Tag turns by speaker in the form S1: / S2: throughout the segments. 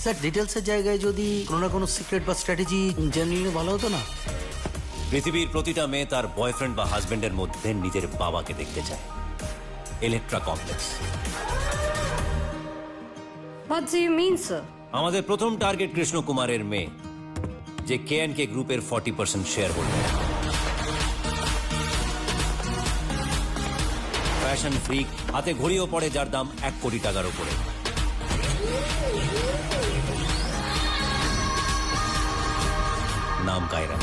S1: Sir ডিটেলসের জায়গায় যদি কোনো না কোনো সিক্রেট বা স্ট্র্যাটেজি জেনে নিলে ভালো হতো না?
S2: পৃথিবীর প্রতিটা মেয়ে তার বয়ফ্রেন্ড বা হাজবেন্ডের মধ্যে নিজের বাবাকে দেখতে চায়। Electra complex.
S3: What do you mean, sir?
S2: আমাদের প্রথম টার্গেট কৃষ্ণ কুমারের মেয়ে, যে কে গ্রুপের 40% শেয়ার হোল্ডার। ফ্যাশন ফ্রিক, হাতে ঘড়িও পড়ে যার দাম 1 কোটি টাকার উপরে। নাম Kiara.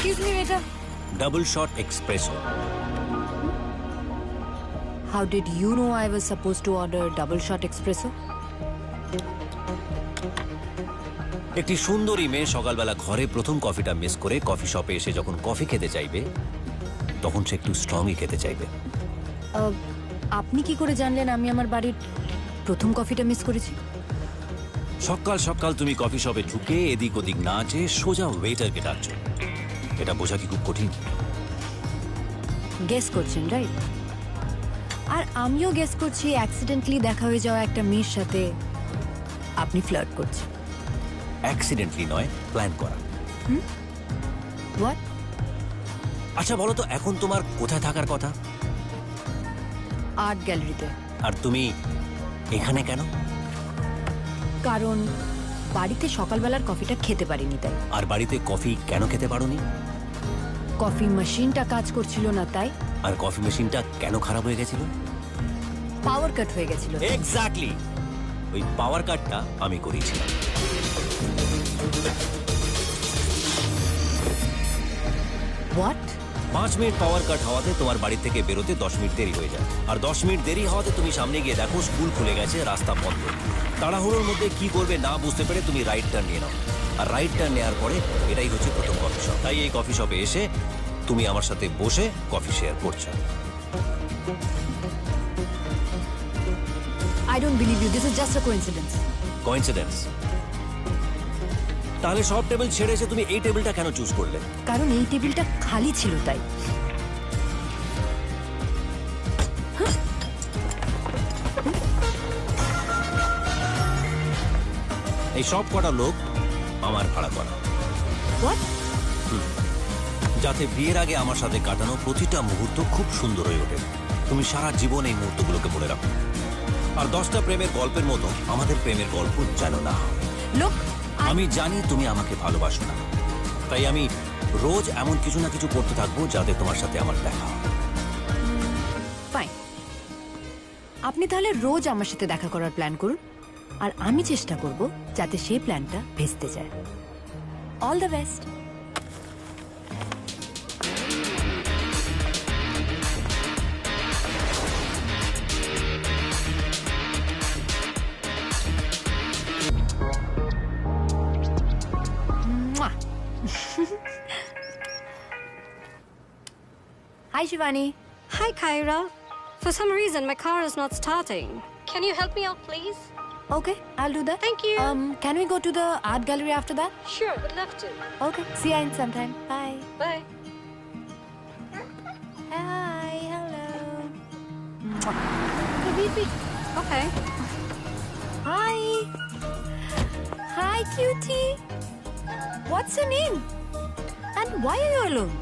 S3: Excuse me, waiter.
S2: Double shot espresso.
S3: How did you know I was supposed to order double shot espresso?
S2: একটি সুন্দরী মেয়ে সকালবেলা ঘরে প্রথম কফিটা মিস করে কফি শপে এসে যখন কফি খেতে চাইবে, তখন সে একটু স্ট্রংই খেতে চাইবে।
S3: আপনি কি করে জানলেন আমি আমার বাড়ির প্রথম কফিটা মিস করেছি?
S2: সকাল সকাল তুমি কফি শপে ঢুকে এদিক ওদিক না চেয়ে সোজা ওয়েটারকে ডাকছো। এটা বোঝা কি খুব কঠিন?
S3: গেস করছেন, রাইট? আর আমিও গেস করছি অ্যাক্সিডেন্টলি দেখা হয়ে যাওয়া একটা মেয়ের সাথে আপনি ফ্লার্ট করছেন।
S2: অ্যাক্সিডেন্টলি নয়, প্ল্যান করা।
S3: হোয়াট?
S2: আচ্ছা বলো তো, এখন তোমার কোথায় থাকার কথা?
S3: আর্ট গ্যালারিতে।
S2: আর তুমি এখানে কেন?
S3: কারণ বাড়িতে সকালবেলার কফিটা খেতে পারিনি তাই।
S2: আর বাড়িতে কফি কেন খেতে পারোনি?
S3: কফি মেশিনটা কাজ করছিল না তাই।
S2: আর কফি মেশিনটা কেন খারাপ হয়ে গেছিল?
S3: পাওয়ার কাট হয়ে গেছিল।
S2: এক্স্যাক্টলি, ওই পাওয়ার কাটটা আমি করিয়েছিলাম।
S3: হোয়াট?
S2: 5 মিনিট পাওয়ার কাট হওয়াতে তোমার বাড়ি থেকে বেরোতে 10 মিনিট দেরি হয়ে যায়। আর 10 মিনিট দেরি হওয়াতে তুমি সামনে গিয়ে দেখো স্কুল খুলে গেছে, রাস্তা বন্ধ। তাড়াহুড়োর মধ্যে কি করবে না বুঝতে পেরে তুমি রাইট টার্ন নিয়ে নাও। আর রাইট টার্ন নেওয়ার পরে এটাই হচ্ছে প্রথম কফি শপ। তাই এই কফি শপে এসে তুমি আমার সাথে বসে কফি শেয়ার করছো।
S3: I don't believe you. This is just a coincidence.
S2: Coincidence? তাহলে সব টেবিল ছেড়ে এসে তুমি এই টেবিলটা কেন চুজ করলে?
S3: কারণ এই টেবিলটা খালি ছিল তাই।
S2: এই সব কটা লোক আমার ভাড়া করা।
S3: হোয়াট?
S2: যাতে বিয়ের আগে আমার সাথে কাটানো প্রতিটা মুহূর্ত খুব সুন্দর হয়ে ওঠে। তুমি সারা জীবন এই মুহূর্তগুলোকে মনে রাখো। আর 10টা প্রেমের গল্পের মতো আমাদের প্রেমের গল্প যেন না হয়।
S3: লোক,
S2: আমি জানি তুমি আমাকে ভালোবাসো না, তাই আমি রোজ এমন কিছু না কিছু করতে থাকবো যাতে তোমার সাথে আমার দেখা হয়।
S3: ফাইন। আপনি তাহলে রোজ আমার সাথে দেখা করার প্ল্যান করুন, আর আমি চেষ্টা করব যাতে সেই প্ল্যানটা ভেস্তে যায়। All the best. Hi, Shivani.
S4: Hi, Kyra. For some reason, my car is not starting. Can you help me out, please?
S3: Okay, I'll do that.
S4: Thank you.
S3: Can we go to the art gallery after that?
S4: Sure, would love to.
S3: Okay, see you in some time. Bye.
S4: Bye.
S3: Hi, hello.
S4: Okay.
S3: Hi. Hi, cutie. What's your name? And why are you alone?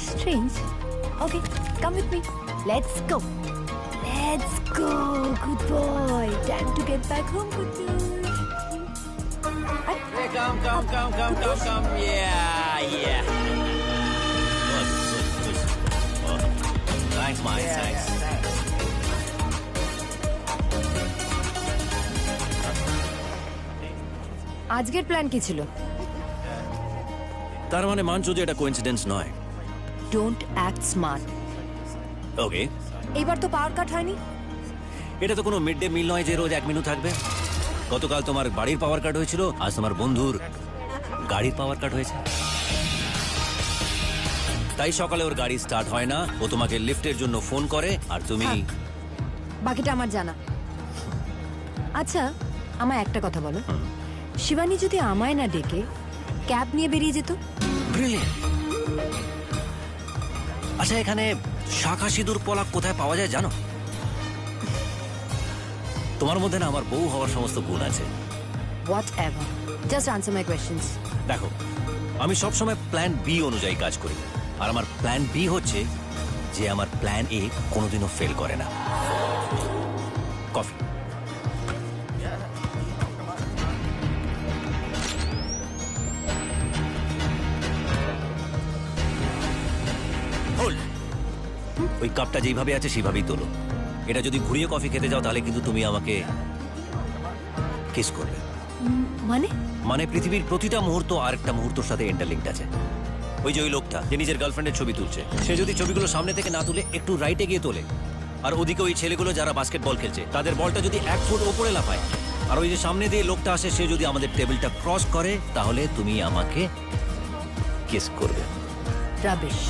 S3: Strange. Okay, come with me. Let's go. Let's go. Good boy. Time to get back home, Kutush.
S2: Hey, come. Yeah. Good. Oh, thanks, Mike. Thanks.
S3: আজকের plan কি ছিল?
S2: তার মানে মানছো যে এটা coincidence নয়?
S3: Don't act smart.
S2: ওকে,
S3: এবার তো পাওয়ার কাট হয়নি।
S2: এটা তো কোনো মিড ডে মিল নয় যে রোজ 1 মেনু থাকবে। গতকাল তোমার বাড়ির পাওয়ার কাট হয়েছিল, আজ তোমার বন্ধুর গাড়ির পাওয়ার কাট হয়েছে। তাই সকালে ওর গাড়ি স্টার্ট হয় না, ও তোমাকে লিফটের জন্য ফোন করে আর তুমি
S3: বাকিটা আমার জানা। আচ্ছা, আমায় একটা কথা বলো, শিবানী যদি আমায় না ডেকে ক্যাব নিয়ে বেরিয়ে যেত?
S2: Brilliant! আচ্ছা, এখানে শাখা সিঁদুর পলাক কোথায় পাওয়া যায় জানো? তোমার মধ্যে না আমার বউ হওয়ার সমস্ত গুণ আছে।
S3: What ever, just answer my questions.
S2: দেখো, আমি সবসময় প্ল্যান বি অনুযায়ী কাজ করি, আর আমার প্ল্যান বি হচ্ছে যে আমার প্ল্যান এ কোনোদিনও ফেল করে না। কফি। Hold! ওই কাপটা যেইভাবে আছে সেইভাবেই তোলো। এটা যদি ঘুরিয়ে কফি খেতে যাও তাহলে কিন্তু তুমি আমাকে কিস করবে।
S3: মানে
S2: পৃথিবীর প্রতিটা মুহূর্ত আরেকটা মুহূর্তের সাথে ইন্টারলিঙ্কড আছে। ওই যে ওই লোকটা যে নিজের গার্লফ্রেন্ডের ছবি তুলছে, সে যদি ছবিগুলো সামনে থেকে না তুলে একটু রাইটে গিয়ে তোলে, আর ওদিকে ওই ছেলেগুলো যারা বাস্কেটবল খেলছে তাদের বলটা যদি 1 ফুট ওপরে লাফায়, আর ওই যে সামনে দিয়ে লোকটা আসে সে যদি আমাদের টেবিলটা ক্রস করে, তাহলে তুমি আমাকে কিস করবে।
S3: Rubbish.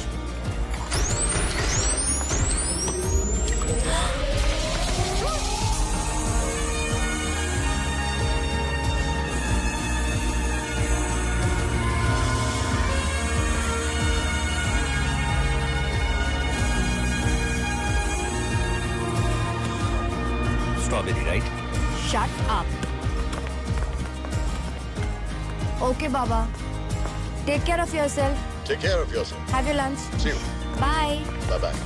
S2: Strawberry, right?
S3: Shut up. Okay বাবা, take care of yourself.
S5: Take care of yourself.
S3: Have you lunch.
S5: See you.
S3: Bye.
S5: Bye-bye.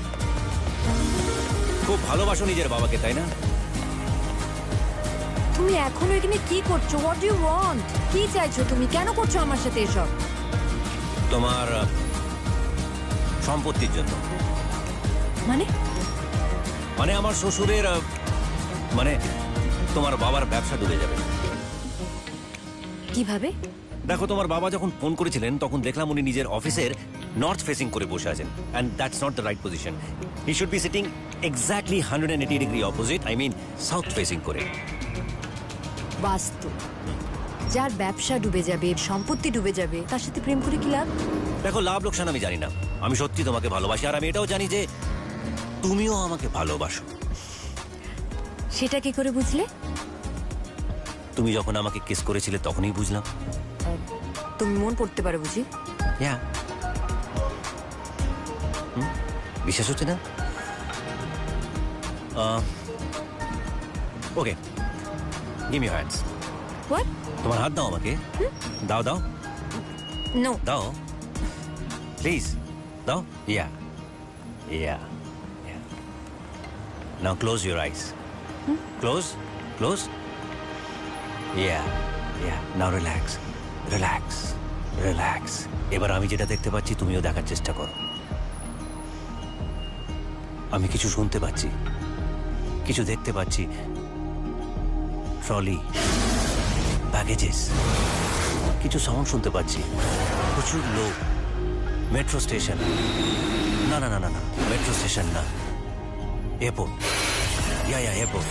S2: খুব ভালোবাসো নিজের বাবাকে, তাই না?
S3: তুমি এখনো এখানে কি করছো? What do you want? কি চাইছো তুমি? কেন করছো আমার সাথে এসব?
S2: তোমার সম্পত্তির জন্য।
S3: মানে
S2: আমার শ্বশুরের মানে তোমার বাবার ব্যবসা ডুবে যাবে।
S3: কিভাবে?
S2: দেখো, তোমার বাবা যখন ফোন করেছিলেন তখন দেখলাম উনি নিজের অফিসের নর্থ ফেসিং করে বসে আছেন, and that's not the right position. He should be sitting exactly 180 degree opposite, I mean south facing করে।
S3: বাস্তু। যার ব্যবসা ডুবে যাবে, সম্পত্তি ডুবে যাবে, তার সাথে প্রেম করে কি লাভ?
S2: দেখো, লাভ লোকসান আমি জানি না, আমি সত্যি তোমাকে ভালোবাসি, আর আমি এটাও জানি যে তুমিও আমাকে ভালোবাসো।
S3: সেটা কি করে বুঝলে?
S2: তুমি যখন আমাকে কিস করেছিলে তখনই বুঝলাম।
S3: তুমি মন পড়তে পারো বুঝি?
S2: Yeah. বিশ্বাস হচ্ছে না? Okay, give me your hands.
S3: What?
S2: তোমার হাত দাও আমাকে। দাও দাও
S3: নো।
S2: দাও, প্লিজ দাও। Yeah yeah now close your eyes. Close close. Yeah yeah now relax relax relax. এবার আমি যেটা দেখতে পাচ্ছি তুমিও দেখার চেষ্টা করো। আমি কিছু শুনতে পাচ্ছি, কিছু দেখতে পাচ্ছি। ট্রলি, প্যাকেজেস, কিছু সাউন্ড শুনতে পাচ্ছি, প্রচুর লোক। মেট্রো স্টেশন, না না না না না, মেট্রো স্টেশন না, এয়ারপোর্ট। ইয়া এয়ারপোর্ট।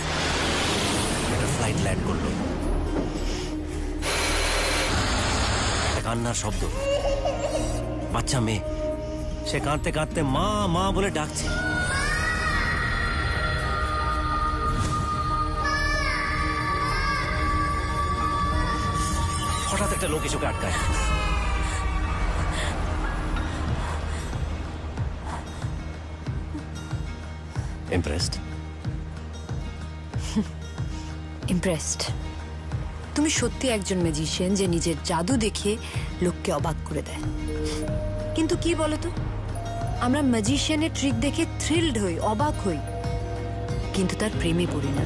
S2: একটা ফ্লাইট ল্যান্ড করলো। একটা কান্নার শব্দ, বাচ্চা মেয়ে, সে কাঁদতে কাঁদতে মা মা বলে ডাকছে। হঠাৎ একটা লোক এসে ওকে আটকায়। ইমপ্রেসড?
S3: ইমপ্রেসড। তুমি সত্যি একজন ম্যাজিশিয়ান যে নিজের জাদু দেখে লোককে অবাক করে দেয়। কিন্তু কি বলতো, আমরা ম্যাজিশিয়ানের ট্রিক দেখে থ্রিলড হই, অবাক হই, কিন্তু তার প্রেমে পড়ি না।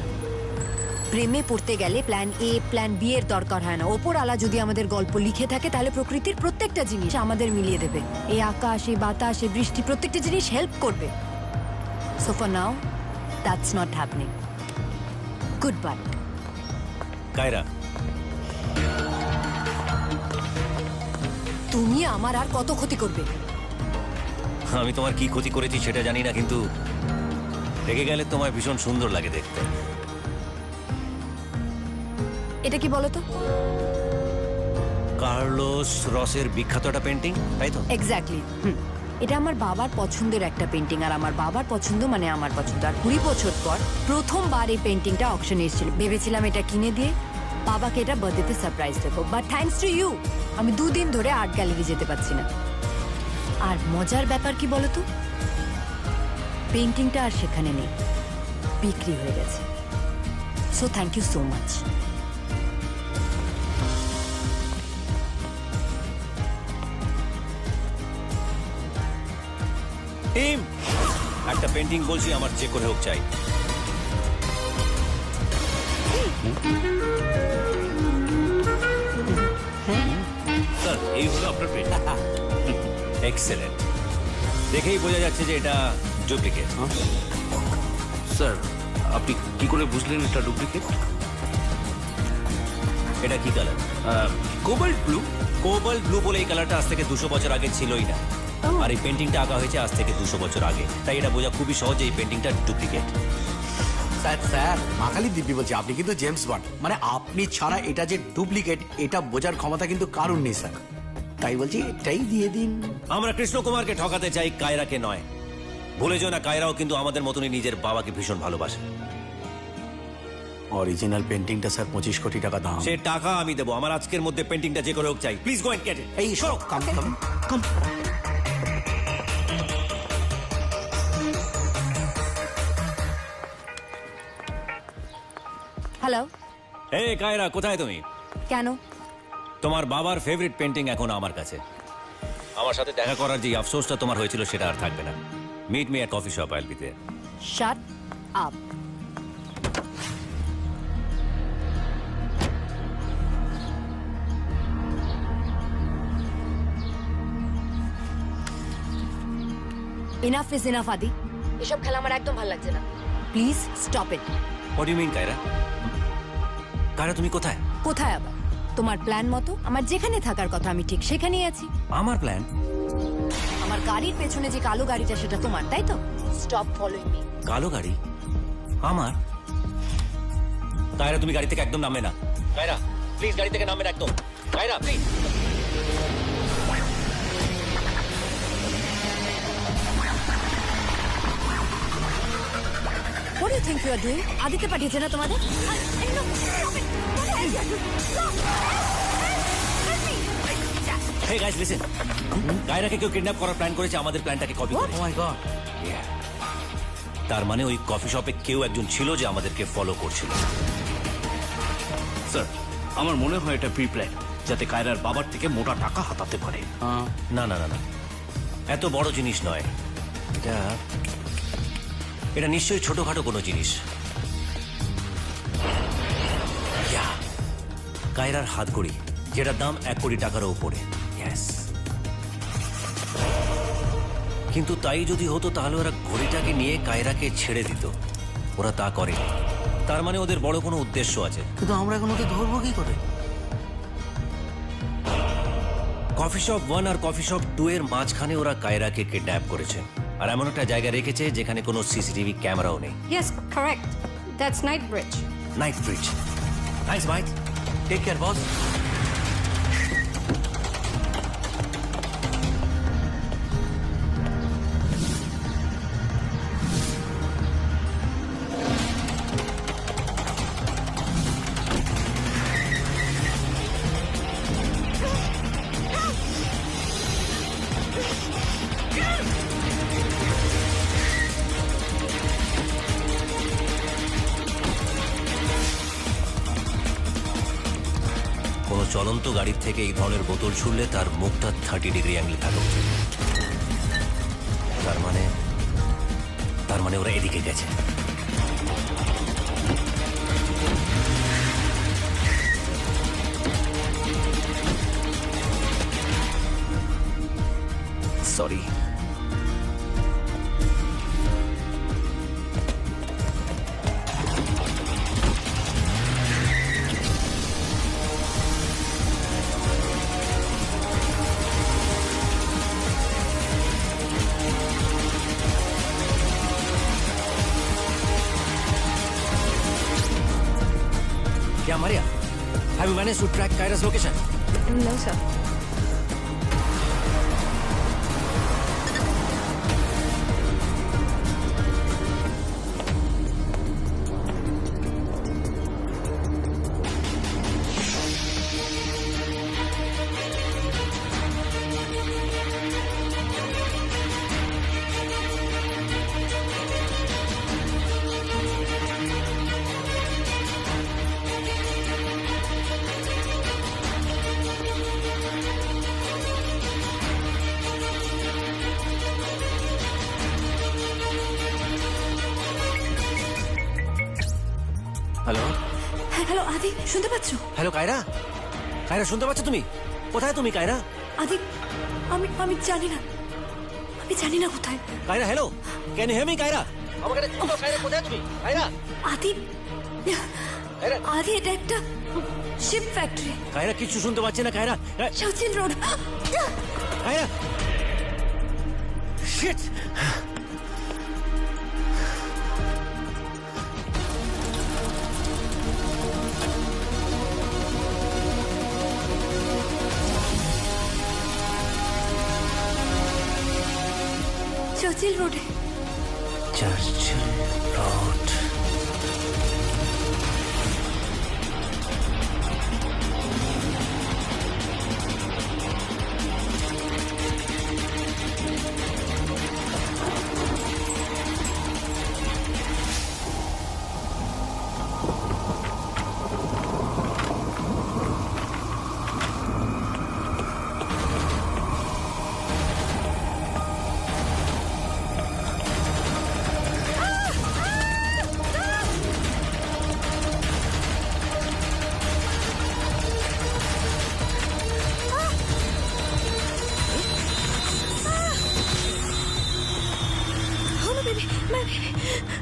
S3: প্রেমে পড়তে গেলে প্ল্যান এ প্ল্যান বি এর দরকার হয় না। ওপরওয়ালা যদি আমাদের গল্প লিখে থাকে তাহলে প্রকৃতির প্রত্যেকটা জিনিস আমাদের মিলিয়ে দেবে। এই আকাশ, এই বাতাস, এই বৃষ্টি, প্রত্যেকটা জিনিস হেল্প করবে। So for now that's not happening. Good bye.
S2: Kiara,
S3: তুমি আমার আর কত ক্ষতি করবে?
S2: আমি তোমার কি ক্ষতি করেছি সেটা জানি না, কিন্তু রেগে গেলে তোমায় ভীষণ সুন্দর লাগে দেখতে।
S3: এটা কি বলো তো?
S2: কার্লোস রসের বিখ্যাত একটা পেন্টিং, তাই তো?
S3: এক্স্যাক্টলি। এটা আমার বাবার পছন্দের একটা পেন্টিং, আর আমার বাবার পছন্দ মানে আমার পছন্দ। আর 20 বছর পর প্রথমবার এই পেন্টিংটা অকশনে এসেছিল। ভেবেছিলাম এটা কিনে দিয়ে বাবাকে এটা বার্থডেতে সারপ্রাইজ দেবো, বাট থ্যাঙ্কস টু ইউ আমি 2 দিন ধরে আর্ট গ্যালারি যেতে পারছি না। আর মজার ব্যাপার কি বলো তো, পেন্টিংটা আর সেখানে নেই, বিক্রি হয়ে গেছে। So thank you so much.
S2: Team, একটা পেন্টিং বলছি আমার যে করে হোক চাই। স্যার, এই হলো আপনার পেন্টিং। এক্সেলেন্ট। দেখেই বোঝা যাচ্ছে যে এটা ডুপ্লিকেট।
S5: স্যার, আপনি কি করে বুঝলেন এটা ডুপ্লিকেট?
S2: এটা কি colour?
S5: Cobalt blue.
S2: Cobalt blue বলে এই কালারটা আজ থেকে 200 বছর আগে ছিলই না। আর এই পেন্টিংটা আঁকা হয়েছে আজ থেকে 200 বছর আগে, তাই এটা বোঝা খুবই সহজ এই পেন্টিংটা ডুপ্লিকেট।
S1: স্যার মাকালি দিব্যি বলছি, আপনি কিন্তু জেমস বন্ড, মানে আপনি ছাড়া এটা যে ডুপ্লিকেট এটা বোঝার ক্ষমতা কিন্তু কারণ নেই স্যার। তাই বলছি এটাই দিয়ে দিন।
S2: আমরা কৃষ্ণ কুমারকে ঠকাতে চাই, কায়রাকে নয়। ভুলে যেও না, কায়রাও কিন্তু আমাদের মতনই নিজের বাবাকে ভীষণ ভালোবাসে।
S1: অরিজিনাল পেন্টিংটা স্যার 25 কোটি টাকা দাম।
S2: সে টাকা আমি দেবো, আমার আজকের মধ্যে পেন্টিংটা যে করে হোক চাই। Please go and get it.
S1: এই সরো, কাম কাম কাম।
S3: হ্যালো।
S2: এই কায়রা, কোথায় তুমি?
S3: কেন?
S2: তোমার বাবার ফেভারিট পেন্টিং এখন আমার কাছে। আমার সাথে দেখা করার যে আফসোসটা তোমার হয়েছিল সেটা আর থাকবে না। Meet me at coffee shop, I'll be there.
S3: Shut up. Enough is enough Adi, এসব খেলা আমার একদম ভালো লাগছে না। Please stop it.
S2: What you mean Kaira? Kaira, তুমি কোথায়?
S3: কোথায় আবার? তোমার প্ল্যান মতো আমার যেখানে থাকার কথা আমি ঠিক সেখানেই আছি।
S2: আমার প্ল্যান?
S3: আমার গাড়ির পেছনে যে কালো গাড়িটা সেটা তোমার, তাই তো? Stop following me.
S2: কালো গাড়ি আমার? কায়রা, তুমি গাড়ি থেকে একদম নামবে না। কায়রা প্লিজ, গাড়ি থেকে নামবে না একদম। Kiara please.
S3: What do you think you are doing? Aditya পাঠিয়েছে না তোমাদের?
S2: Hey guys, listen. কায়রাকে কেউ কিডন্যাপ করার প্ল্যান করেছে আমাদের প্ল্যানটাকে কপি করে।
S1: ও মাই গড।
S2: তার মানে ওই কফি শপে কেউ একজন ছিল যে আমাদেরকে ফলো করছিল।
S5: স্যার, আমার মনে হয় এটা প্রি প্ল্যান, যাতে কায়রার বাবার থেকে মোটা টাকা হাতাতে পারে।
S2: না না না না, এত বড় জিনিস নয় এটা। এটা নিশ্চয়ই ছোটখাটো কোনো জিনিস। Yeah, কায়রার হাতঘড়ি, যেটার দাম 1 কোটি টাকারও উপরে। Yes. কিন্তু তাই যদি হতো তাহলে ওরা ঘড়িটাকে নিয়ে কায়রাকে ছেড়ে দিত। ওরা তা করে। তার মানে ওদের বড় কোনো উদ্দেশ্য আছে।
S1: কিন্তু আমরা এখন ওকে ধরবো কি করে?
S2: কফি শপ 1 আর কফি শপ 2 এর মাঝখানে ওরা কায়রাকে কিডন্যাপ করেছে, আর এমন একটা জায়গা রেখেছে যেখানে কোনো সিসিটিভি ক্যামেরাও নেই।
S4: Yes, correct. That's Knightbridge.
S2: Knightbridge. Thanks Mike.
S1: Take care boss.
S2: কোনো চলন্ত গাড়ির থেকে এই ধরনের বোতল ছুড়লে তার মুখটা 30 ডিগ্রি অ্যাঙ্গেল থাকা উচিত। তার মানে ওরা এদিকে গেছে। Sorry. managed to track Kyra's location?
S3: No, sir.
S2: Hello
S3: hello আদি, শুনতে পাচ্ছ?
S2: হ্যালো কায়রা, কায়রা শুনতে পাচ্ছ তুমি? কোথায় তুমি কায়রা?
S3: আদি, আমি আমি জানি না, আমি জানি না কোথায়।
S2: Kaira hello, can you hear me Kaira? আমাকে কায়রা কোথায় তুমি কায়রা?
S3: আদি, আদি এটা একটা শিপ ফ্যাক্টরি,
S2: কায়রা কিছু শুনতে পাচ্ছি না কায়রা।
S3: সচিন রোড।
S2: কায়রা শিট।
S3: চর্চিল রোডে।
S2: Churchill road.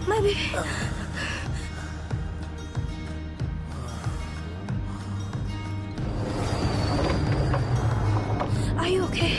S3: My baby. Are you okay?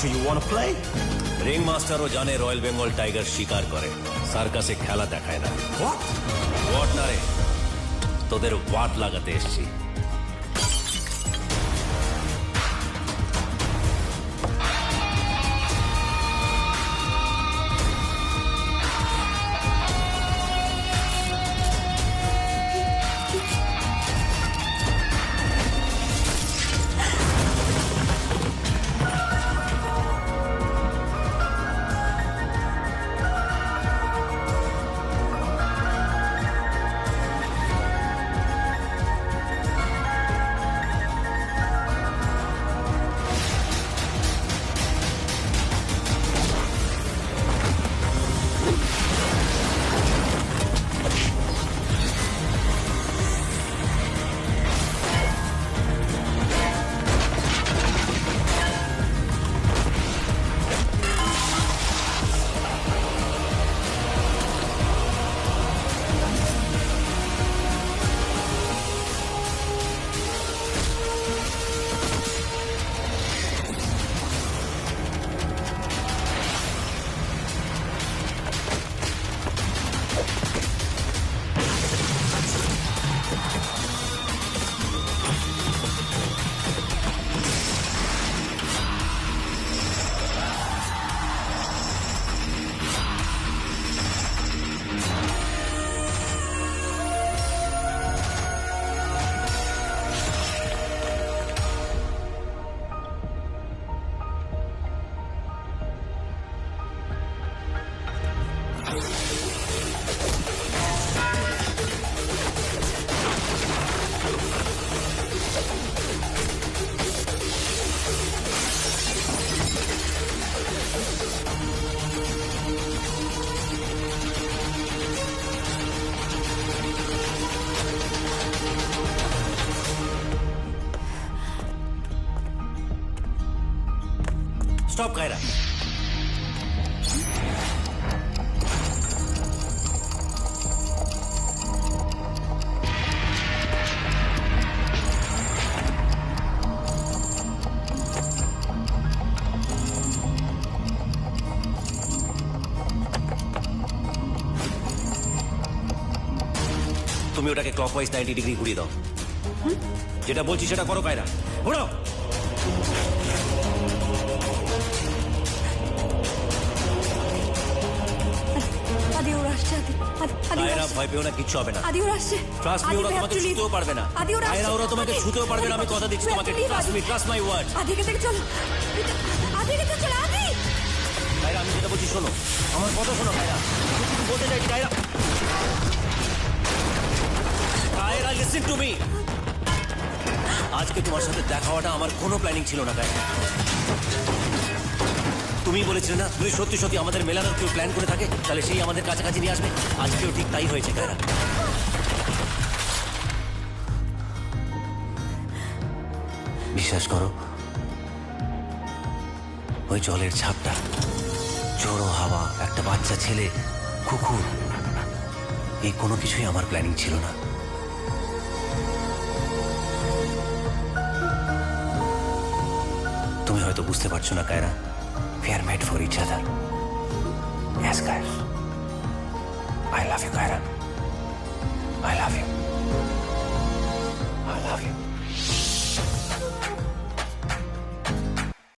S1: Do you want to play?
S2: Ring মাস্টারও জানে রয়্যাল বেঙ্গল টাইগার শিকার করে, সার্কাসে খেলা দেখায় না।
S1: What?
S2: ওয়াট না রে, তোদের ওয়াট লাগাতে এসছি। স্টপ কায়রা। তুমি ওটাকে ক্লকওয়াইজ 90 ডিগ্রি ঘুরিয়ে দাও। যেটা বলছি সেটা করো কায়রা, ঘোরাও।
S3: আদি ওরা আসছে, আদি ওরা
S2: কায়রা
S3: আসছে,
S2: ভয় পেও না, কিচ্ছু হবে না।
S3: আদি ওরা আসছে।
S2: ট্রাস্ট মি,
S3: আদি,
S2: ওরা
S3: we have
S2: তোমাকে
S3: to leave.
S2: ছুতেও পারবে না।
S3: আদি ওরা
S2: কায়রা,
S3: আসছে।
S2: ওরা তোমাকে
S3: আদি,
S2: ছুতেও পারবে না, আমি
S3: আদি,
S2: কথা দিচ্ছি
S3: we have
S2: তোমাকে।
S3: to leave,
S2: trust
S3: Adi.
S2: Me, trust my word.
S3: আদিকে থেকে চলো, আদিকে থেকে চলো, আদি।
S2: কায়রা, আমি যেটা বলছি শোনো, আমার কথা শোনো কায়রা। আমি কিছু বলতে চাইছি Kiara. Kiara, listen to me. আজকে তোমার সাথে দেখা হওয়াটা আমার কোনো প্ল্যানিং ছিল না কায়রা। তুমি বলেছিলে না তুমি সত্যি সত্যি আমাদের মেলানোর কেউ প্ল্যান করে থাকে, তাহলে সেই আমাদের কাছাকাছি নিয়ে আসবে। আজকেও ঠিক তাই হয়েছে কায়রা। বিশ্বাস করো, ওই জলের ছাপটা, ঝোড়ো হাওয়া, একটা বাচ্চা ছেলে, কুকুর, এই কোনো কিছুই আমার প্ল্যানিং ছিল না। তুমি হয়তো বুঝতে পারছো না Kiara, we are made for each other. Yes, Kaira. I love you, Kaira.